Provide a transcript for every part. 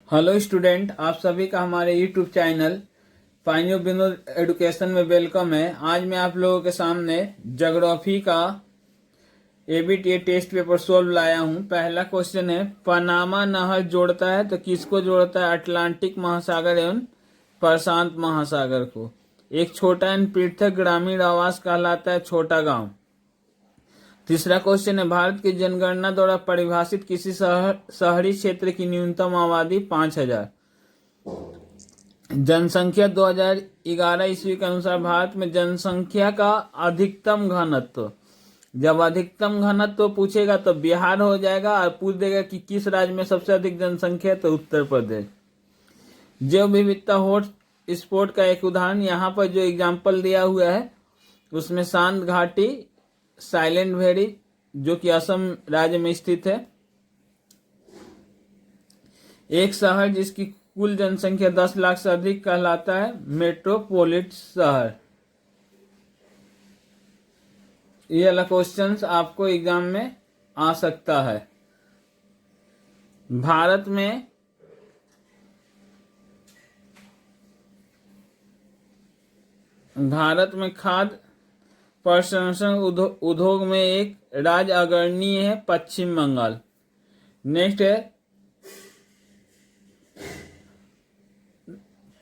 Hello student, आप सभी का हमारे YouTube channel pioneer Vinod education में वेलकम है। आज मैं आप लोगों के सामने ज्योग्राफी का एबीटीए टेस्ट पेपर सोल्व लाया हूं। पहला क्वेश्चन है, पनामा नहर जोड़ता है तो किसको जोड़ता है? अटलांटिक महासागर एवं प्रशांत महासागर को। एक छोटा एवं पृथक ग्रामीण आवास कहलाता है छोटा गांव। तीसरा क्वेश्चन है, भारत की जनगणना द्वारा परिभाषित किसी शहरी क्षेत्र की न्यूनतम आबादी 5000। जनसंख्या 2011 ईस्वी के अनुसार भारत में जनसंख्या का अधिकतम घनत्व। जब अधिकतम घनत्व पूछेगा तो बिहार हो जाएगा और पूछ देगा कि किस राज्य में सबसे अधिक जनसंख्या है तो उत्तर प्रदेश। जैव विविधता हॉट स्पॉट का एक उदाहरण यहाँ पर जो एग्जाम्पल दिया हुआ है उसमें शांत घाटी साइलेंट वैली जो कि असम राज्य में स्थित है। एक शहर जिसकी कुल जनसंख्या 10 लाख से अधिक कहलाता है मेट्रोपोलिटन शहर। ये वाला क्वेश्चन आपको एग्जाम में आ सकता है। भारत में खाद्य प्रसंस्करण उद्योग में एक राज्य अग्रणी है पश्चिम बंगाल। नेक्स्ट है,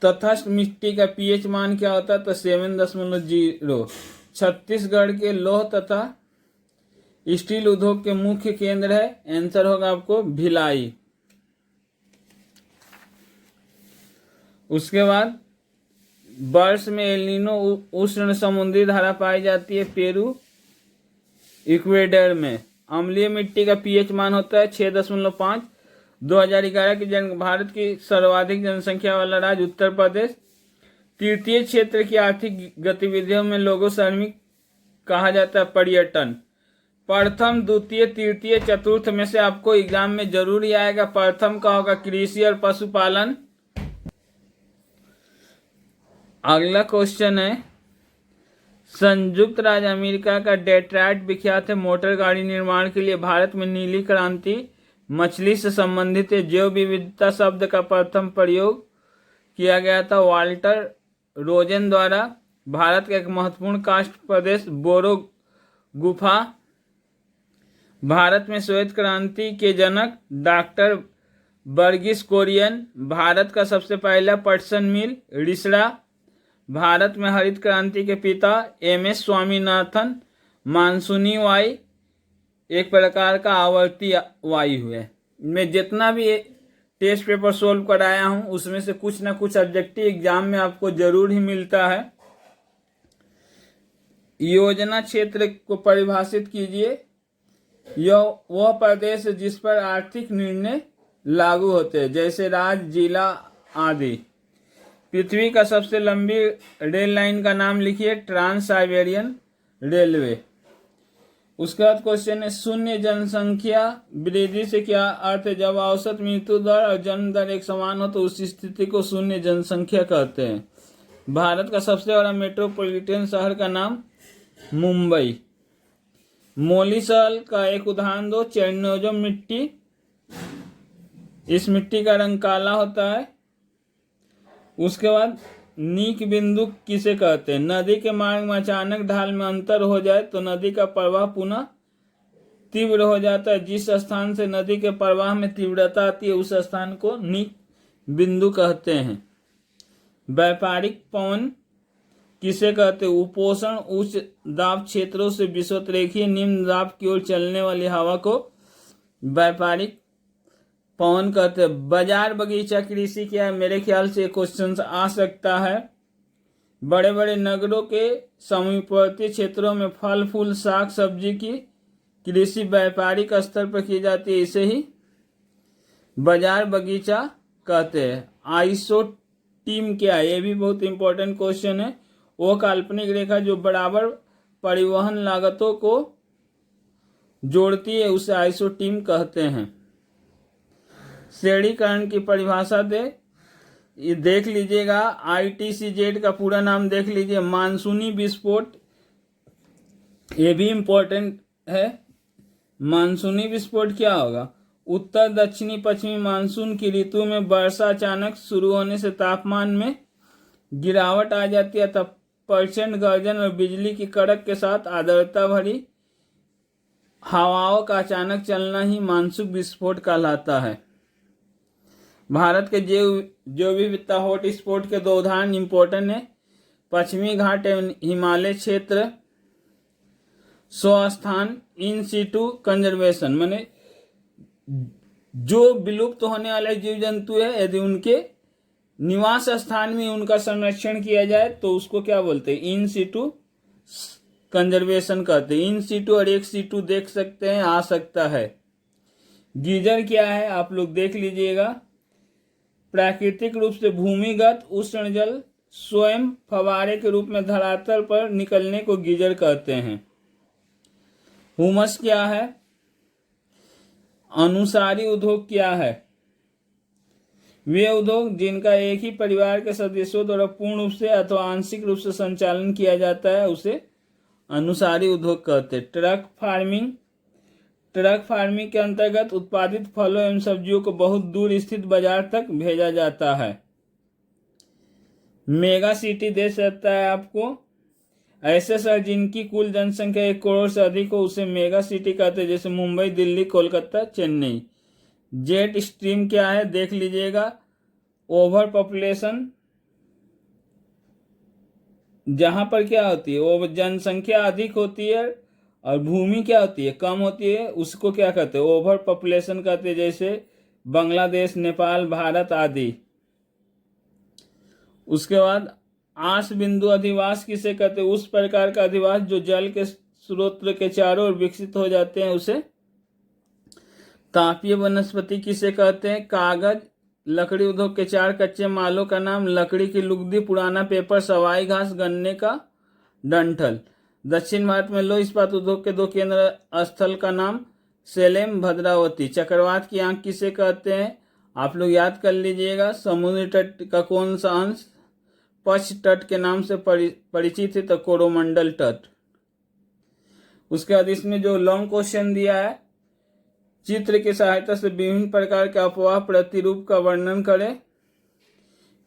तटस्थ मिट्टी का पीएच मान क्या होता है? तो 7.0। छत्तीसगढ़ के लौह तथा स्टील उद्योग के मुख्य केंद्र है। आंसर होगा आपको भिलाई। उसके बाद वर्ष में एलिनो उष्ण समुद्री धारा पाई जाती है पेरू इक्वेडर में। अम्लीय मिट्टी का पीएच मान होता है 6.5। 2011 की भारत की सर्वाधिक जनसंख्या वाला राज्य उत्तर प्रदेश। तृतीय क्षेत्र की आर्थिक गतिविधियों में लोगों श्रमिक कहा जाता है पर्यटन। प्रथम द्वितीय तृतीय चतुर्थ में से आपको एग्जाम में जरूर ही आएगा। प्रथम का होगा कृषि और पशुपालन। अगला क्वेश्चन है, संयुक्त राज्य अमेरिका का डेट्रॉइट विख्यात है मोटर गाड़ी निर्माण के लिए। भारत में नीली क्रांति मछली से संबंधित है। जैव विविधता शब्द का प्रथम प्रयोग किया गया था वाल्टर रोजेन द्वारा। भारत का एक महत्वपूर्ण कास्ट प्रदेश बोरो गुफा। भारत में श्वेत क्रांति के जनक डॉक्टर वर्गीस कुरियन। भारत का सबसे पहला पटसन मिल रिसड़ा। भारत में हरित क्रांति के पिता एमएस स्वामीनाथन। मानसूनी वायु एक प्रकार का आवर्ती वायु है। मैं जितना भी टेस्ट पेपर सोल्व कराया हूं उसमें से कुछ ना कुछ ऑब्जेक्टिव एग्जाम में आपको जरूर ही मिलता है। योजना क्षेत्र को परिभाषित कीजिए। यह वह प्रदेश है जिस पर आर्थिक निर्णय लागू होते हैं जैसे राज्य जिला आदि। पृथ्वी का सबसे लंबी रेल लाइन का नाम लिखिए। Trans Siberian railway. उसके बाद क्वेश्चन है, शून्य जनसंख्या वृद्धि से क्या अर्थ है? जब औसत मृत्यु दर और जन्म दर एक समान हो तो उस स्थिति को शून्य जनसंख्या कहते हैं। भारत का सबसे बड़ा मेट्रोपॉलिटन शहर का नाम मुंबई। मोलिसल का एक उदाहरण दो। चेरनोजम मिट्टी। इस मिट्टी का रंग काला होता है। उसके बाद नीक बिंदु किसे कहते हैं? नदी के मार्ग में अचानक ढाल में अंतर हो जाए तो नदी का प्रवाह पुनः तीव्र हो जाता है। जिस स्थान से नदी के प्रवाह में तीव्रता आती है उस स्थान को नीक बिंदु कहते हैं। व्यापारिक पवन किसे कहते हैं? उपोषण उच्च दाब क्षेत्रों से विषुवतरेखीय निम्न दाब की ओर चलने वाली हवा को व्यापारिक पवन कहते हैं। बाजार बगीचा कृषि क्या है? मेरे ख्याल से क्वेश्चन आ सकता है। बड़े बड़े नगरों के समीपवर्ती क्षेत्रों में फल फूल साग सब्जी की कृषि व्यापारिक स्तर पर की जाती है, इसे ही बाजार बगीचा कहते हैं। आइसोटीम क्या है? ये भी बहुत इंपॉर्टेंट क्वेश्चन है। वो काल्पनिक रेखा जो बराबर परिवहन लागतों को जोड़ती है उसे आइसोटीम कहते हैं। श्रेणीकरण की परिभाषा दे, ये देख लीजिएगा। ITCZ का पूरा नाम देख लीजिए, मानसूनी विस्फोट। ये भी इंपॉर्टेंट है। मानसूनी विस्फोट क्या होगा? उत्तर दक्षिणी पश्चिमी मानसून की ऋतु में वर्षा अचानक शुरू होने से तापमान में गिरावट आ जाती है, तब प्रचंड गर्जन और बिजली की कड़क के साथ आर्द्रता भरी हवाओं का अचानक चलना ही मानसून विस्फोट कहलाता है। भारत के जैव विविधता हॉटस्पॉट के 2 उदाहरण इम्पोर्टेंट है। पश्चिमी घाट एवं हिमालय क्षेत्र स्वस्थान इन सीटू कंजर्वेशन, माने जो विलुप्त होने वाले जीव जंतु है यदि उनके निवास स्थान में उनका संरक्षण किया जाए तो उसको क्या बोलते हैं, इन सीटू कंजर्वेशन कहते हैं। इन सीटू और एक सीटू देख सकते हैं, आ सकता है। गीजर क्या है आप लोग देख लीजिएगा। प्राकृतिक रूप से भूमिगत उष्ण जल स्वयं फवारे के रूप में धरातल पर निकलने को गीजर कहते हैं। हुमस क्या है? अनुसारी उद्योग क्या है? वे उद्योग जिनका एक ही परिवार के सदस्यों द्वारा पूर्ण रूप से अथवा आंशिक रूप से संचालन किया जाता है उसे अनुसारी उद्योग कहते हैं। ट्रक फार्मिंग के अंतर्गत उत्पादित फलों एवं सब्जियों को बहुत दूर स्थित बाजार तक भेजा जाता है। मेगा सिटी दे सकता है आपको, ऐसे शहर जिनकी कुल जनसंख्या 1 करोड़ से अधिक हो उसे मेगा सिटी कहते हैं, जैसे मुंबई, दिल्ली, कोलकाता, चेन्नई। जेट स्ट्रीम क्या है देख लीजिएगा। ओवर पॉपुलेशन, जहां पर क्या होती है वो जनसंख्या अधिक होती है और भूमि क्या होती है कम होती है, उसको क्या कहते हैं, ओवर पॉपुलेशन कहते हैं, जैसे बांग्लादेश, नेपाल, भारत आदि। उसके बाद आस बिंदु अधिवास किसे कहते हैं, उस प्रकार का अधिवास जो जल के स्रोत के चारों ओर विकसित हो जाते हैं उसे। तापीय वनस्पति किसे कहते हैं, कागज, लकड़ी उद्योग के 4 कच्चे मालों का नाम, लकड़ी की लुगदी, पुराना पेपर, सवाई घास, गन्ने का डंठल। दक्षिण भारत में लौह इस्पात उद्योग के 2 केंद्र स्थल का नाम, सेलेम, भद्रावती। चक्रवात की आंख किसे कहते हैं आप लोग याद कर लीजिएगा। समुद्री तट का कौन सा अंश पश्च तट के नाम से परिचित है, तो कोरोमंडल तट। उसके बाद इसमें जो लॉन्ग क्वेश्चन दिया है, चित्र की सहायता से विभिन्न प्रकार के अपवाह प्रतिरूप का वर्णन करें।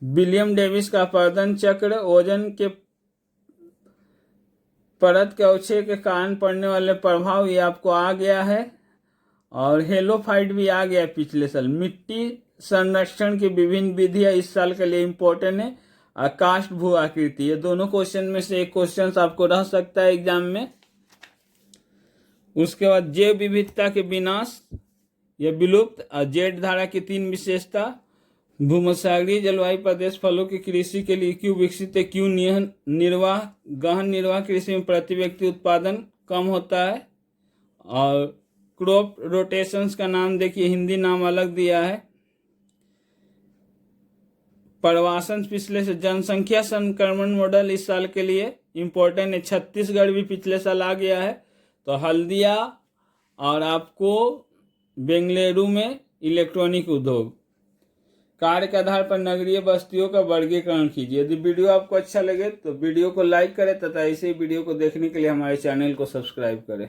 विलियम डेविस का अपरदन चक्र, ओजोन के परत के अवक्षय के कारण पड़ने वाले प्रभाव, ये आपको आ गया है। और हेलोफाइट भी आ गया पिछले साल। मिट्टी संरक्षण की विभिन्न विधियां इस साल के लिए इम्पोर्टेंट है। काष्ठ भू आकृति, ये दोनों क्वेश्चन में से एक क्वेश्चन आपको रह सकता है एग्जाम में। उसके बाद जैव विविधता के विनाश या विलुप्त, जेड धारा की 3 विशेषता। भूमध्यसागरीय जलवायु प्रदेश फलों की कृषि के लिए क्यों विकसित है, क्यों गहन निर्वाह कृषि में प्रति व्यक्ति उत्पादन कम होता है। और क्रॉप रोटेशंस का नाम देखिए, हिंदी नाम अलग दिया है। प्रवासन पिछले से जनसंख्या संक्रमण मॉडल इस साल के लिए इम्पोर्टेंट है। छत्तीसगढ़ भी पिछले साल आ गया है। तो हल्दिया और आपको बेंगलुरु में इलेक्ट्रॉनिक उद्योग। कार्य के आधार पर नगरीय बस्तियों का वर्गीकरण कीजिए। यदि वीडियो आपको अच्छा लगे तो वीडियो को लाइक करें तथा ऐसे ही वीडियो को देखने के लिए हमारे चैनल को सब्सक्राइब करें।